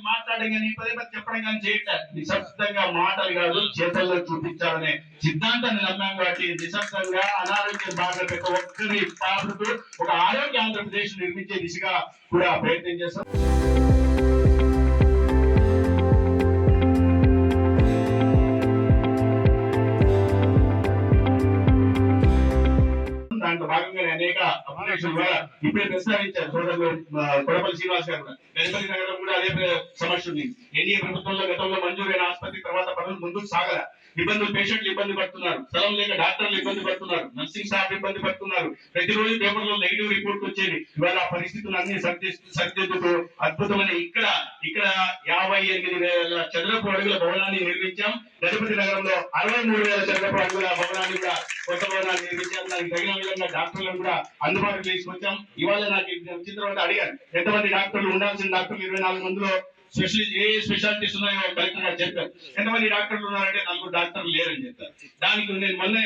మాట్లాడడం కానీ పదే పదే చెప్పడం కానీ చేయట్లేదు. నిశ్శబ్దంగా మాటలు కాదు చేతల్లో చూపించాలనే సిద్ధాంతాన్ని నమ్మాం కాబట్టి నిశ్శబ్దంగా అనారోగ్యం బాగా ప్రతి ఒక్కరి పాపుతూ ఒక ఆరోగ్య ఆంధ్రప్రదేశ్ నిర్మించే దిశగా కూడా ప్రయత్నం చేస్తాం. దాంట్లో భాగంగానే అనేక అప్లికేషన్ కూడా ఇప్పుడే ప్రస్తావించారు సోదరులు కొడపల్లి శ్రీనివాస్ గారు. గణపతి నగరం కూడా అదే సమస్య ఉంది. ఎన్డీఏ ప్రభుత్వంలో గతంలో మంజూరైన ఆసుపత్రి తర్వాత పనులు ముందుకు సాగల ఇబ్బందులు, పేషెంట్లు ఇబ్బంది పడుతున్నారు, స్థలం లేక డాక్టర్లు ఇబ్బంది పడుతున్నారు, నర్సింగ్ స్టాఫ్ ఇబ్బంది పడుతున్నారు. ప్రతిరోజు పేపర్లో నెగిటివ్ రిపోర్ట్ వచ్చేది. ఇవాళ ఆ పరిస్థితులు అన్ని సరిదిద్దుతూ అద్భుతమైన ఇక్కడ 58,000 చదరపు అడుగుల భవనాన్ని నిర్మించాం. గణపతి నగరంలో 63,000 చదరపు అడుగుల భవనాన్ని కూడా కొత్త భవనాన్ని నిర్మించాం. దానికి తగిన విధంగా డాక్టర్లను కూడా అందుబాటులో తీసుకొచ్చాం. ఇవాళ నాకు వచ్చిన తర్వాత అడిగాను, ఎంతమంది డాక్టర్లు ఉండాల్సిన డాక్టర్లు 24 మందిలో స్పెషాలిటీస్ ఉన్నాయో కలెక్టర్ గారు చెప్పారు. ఎంతమంది డాక్టర్లు ఉన్నారంటే 4 డాక్టర్లు లేరని చెప్పారు. దానికి నేను మొన్న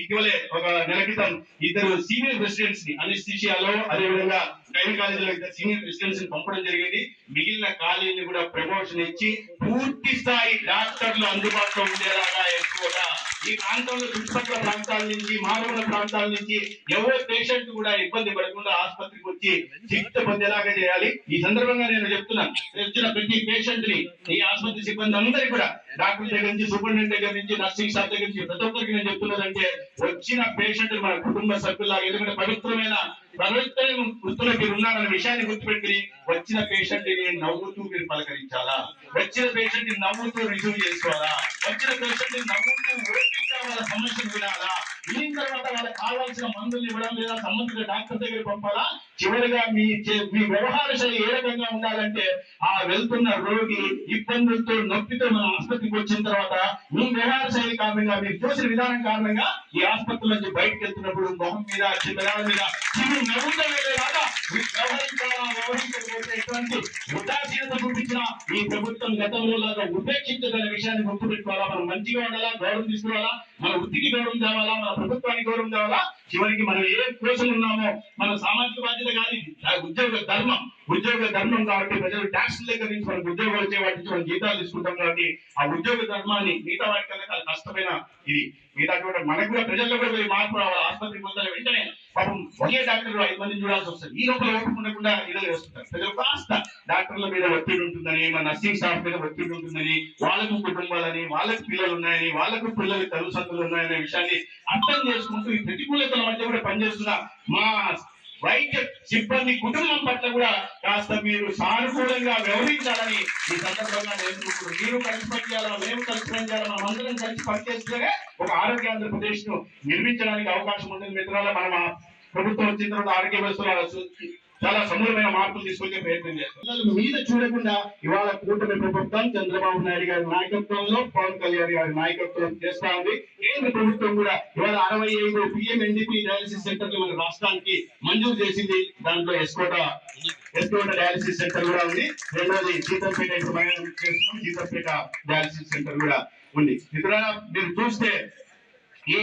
ఇటీవలే ఒక నెల క్రితం 2 సీనియర్ ప్రెసిడెంట్స్ ని అనెస్థీషియాలో అదేవిధంగా గైనకాలజీలో కాలేజీలో సీనియర్ ప్రెసిడెంట్స్ ని పంపడం జరిగింది. మిగిలిన కాలేజీని కూడా ప్రమోషన్ ఇచ్చి పూర్తి స్థాయి డాక్టర్లు అందుబాటులో ఉండేలాగా ఎక్కువగా ఈ ప్రాంతంలో చుట్టుపక్కల ప్రాంతాల నుంచి మారుమూల ప్రాంతాల నుంచి ఎవరో పేషెంట్ కూడా ఇబ్బంది పడకుండా ఆసుపత్రికి వచ్చి చికిత్స పొందేలాగా చేయాలి. ఈ సందర్భంగా నేను చెప్తున్నాను, వచ్చిన ప్రతి పేషెంట్ ని ఈ ఆసుపత్రి సిబ్బంది అందరికీ కూడా డాక్టర్ దగ్గర నుంచి, సూపరింటెండెంట్ దగ్గర నుంచి, నర్సింగ్ స్టాఫ్ దగ్గర నుంచి ప్రతి ఒక్కరికి నేను చెప్తున్నదంటే వచ్చిన పేషెంట్ మన కుటుంబ సభ్యులాగా, ఎందుకంటే పవిత్రమైన వృత్తులు మీరు ఉన్నారన్న విషయాన్ని గుర్తుపెట్టి వచ్చిన పేషెంట్ ని నవ్వుతూ మీరు పలకరించాలా, వచ్చిన పేషెంట్ ని నవ్వుతూ రిసీవ్ చేసుకోవాలా, వచ్చిన పేషెంట్ ని నవ్వుతూ ఓపిక వాళ్ళ సమస్యను వినాలా, వినిన తర్వాత వాళ్ళకి కావాల్సిన మందులు ఇవ్వడం లేదా సంబంధిత డాక్టర్ దగ్గర పంపాలా. చివరిగా మీ వ్యవహార శైలి ఏ రకంగా ఉండాలంటే ఆ వెళ్తున్న రోగి ఇబ్బందులతో నొప్పితో మన ఆసుపత్రికి వచ్చిన తర్వాత మీ వ్యవహార శైలి కారణంగా మీరు చూసిన విధానం కారణంగా ఈ ఆసుపత్రి నుంచి బయటకు వెళ్తున్నప్పుడు మొహం మీద చిన్నదాల మీద నవ్వుతూ వెళ్ళేలాగా వ్యవహరించకపోతే ఎటువంటి ఉదాసీనత చూపించిన ఈ ప్రభుత్వం గతంలో లాగా ఉపేక్షించదనే విషయాన్ని గుర్తుపెట్టుకోవాలా. మనం మంచిగా ఉండాలా, గౌరవం తీసుకోవాలా, మన వృత్తికి గౌరవం తేవాలా, మన ప్రభుత్వానికి గౌరవం తేవాలా. చివరికి మనం ఏ కోసం ఉన్నామో మన సామాజిక బాధ్యత కానీ ఉద్యోగ ధర్మం కాబట్టి ప్రజలు ట్యాక్స్ దగ్గర నుంచి మనకు ఉద్యోగాలు వచ్చే వాటి నుంచి మనం జీతాలు తీసుకుంటాం కాబట్టి ఆ ఉద్యోగ ధర్మాన్ని మిగతా వాటి కన్నా చాలా కష్టమైన ఇది. మిగతా కూడా మనకు కూడా ప్రజల్లో కూడా మార్పు రావాలి. ఆసుపత్రికి పొందాలి వెంటనే పాపం ఒకే డాక్టర్ 5 మందిని చూడాల్సి వస్తుంది. ఈ లోపల ఓపుకుండకుండా ఇదే వస్తుంటారు. ప్రజలు కాస్త డాక్టర్ల మీద ఒత్తిడి ఉంటుందని, మన నర్సింగ్ స్టాఫ్ మీద ఒత్తిడి ఉంటుందని, వాళ్ళకు కుటుంబాలని, వాళ్ళకు పిల్లలు ఉన్నాయని, వాళ్ళకు పిల్లలు తల్లిదండ్రులు ఉన్నాయనే విషయాన్ని అర్థం చేసుకుంటూ ఈ ప్రతికూలతల మధ్య కూడా పనిచేస్తున్న మా వైద్య సిబ్బంది కుటుంబం పట్ల కూడా కాస్త మీరు సానుకూలంగా వ్యవహరించాలని ఈ సందర్భంగా నేను మీరు కలిసి పనిచేయాలా, మేము కలిసి పనిచేయాలా, మనం అందరం కలిసి పనిచేస్తేనే ఒక ఆరోగ్య ఆంధ్రప్రదేశ్ ను నిర్మించడానికి అవకాశం ఉంటుంది. మిత్రుల మన ప్రభుత్వం వచ్చిన తర్వాత ఆరోగ్య వ్యవస్థలో చాలా సమూలమైన మార్పులు తీసుకొచ్చే ప్రయత్నం చేస్తారు. మీద చూడకుండా ఇవాళ కూటమి ప్రభుత్వం చంద్రబాబు నాయుడు గారి నాయకత్వంలో, పవన్ కళ్యాణ్ గారి నాయకత్వం చేస్తా ఉంది. కేంద్ర ప్రభుత్వం కూడా ఇవాళ 65 PMNDP డయాలసిస్ సెంటర్లు మన రాష్ట్రానికి మంజూరు చేసింది. దాంట్లో ఎస్కోట డయాలసిస్ సెంటర్ కూడా ఉంది. రెండోది సీతంపేట సీతంపేట డయాలసిస్ సెంటర్ కూడా ఉంది. ఇక్కడ మీరు చూస్తే ఈ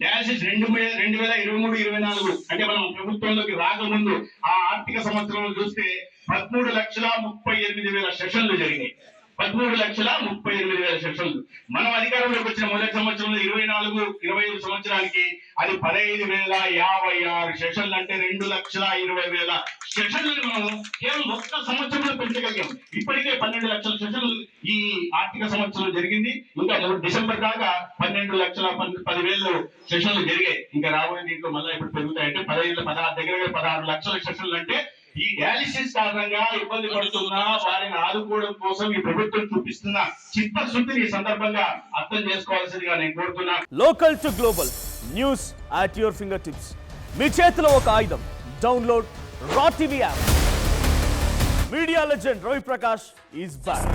డయాలసిస్ 2023-24 అంటే మనం ప్రభుత్వంలోకి రాకముందు ఆ ఆర్థిక సంవత్సరంలో చూస్తే 13,38,000 సెషన్లు జరిగాయి. 13,38,000 సెషన్లు. మనం అధికారంలోకి వచ్చిన మొదటి సంవత్సరంలో 24-25 సంవత్సరానికి అది 15,056 సెషన్లు, అంటే 2,20,000 సెషన్లను మనం కేవలం ఒక్క సంవత్సరంలో పెంచగలిగాం. ఇప్పటికే 12 లక్షల సెషన్లు ఈ ఆర్థిక సంవత్సరం జరిగింది. ఇంకా డిసెంబర్ దాకా 12,10,000 సెషన్లు జరిగాయి. ఇంకా రాబోయే దీంట్లో మళ్ళీ ఇప్పుడు పెరుగుతాయంటే 16 లక్షల సెషన్లు. అంటే ఈ డయాలిసిస్ కారణంగా ఇబ్బంది పడుతున్నా వారిని ఆదుకోవడం కోసం ఈ ప్రభుత్వం చూపిస్తున్న చిత్తశుద్ధిని సందర్భంగా అర్థం చేసుకోవాల్సిందిగా నేను కోరుతున్నా. Local to global news at your finger tips. మీ చేతిలో ఒక ఆయుధం. Download raw TV app. Media legend Ravi Prakash is back.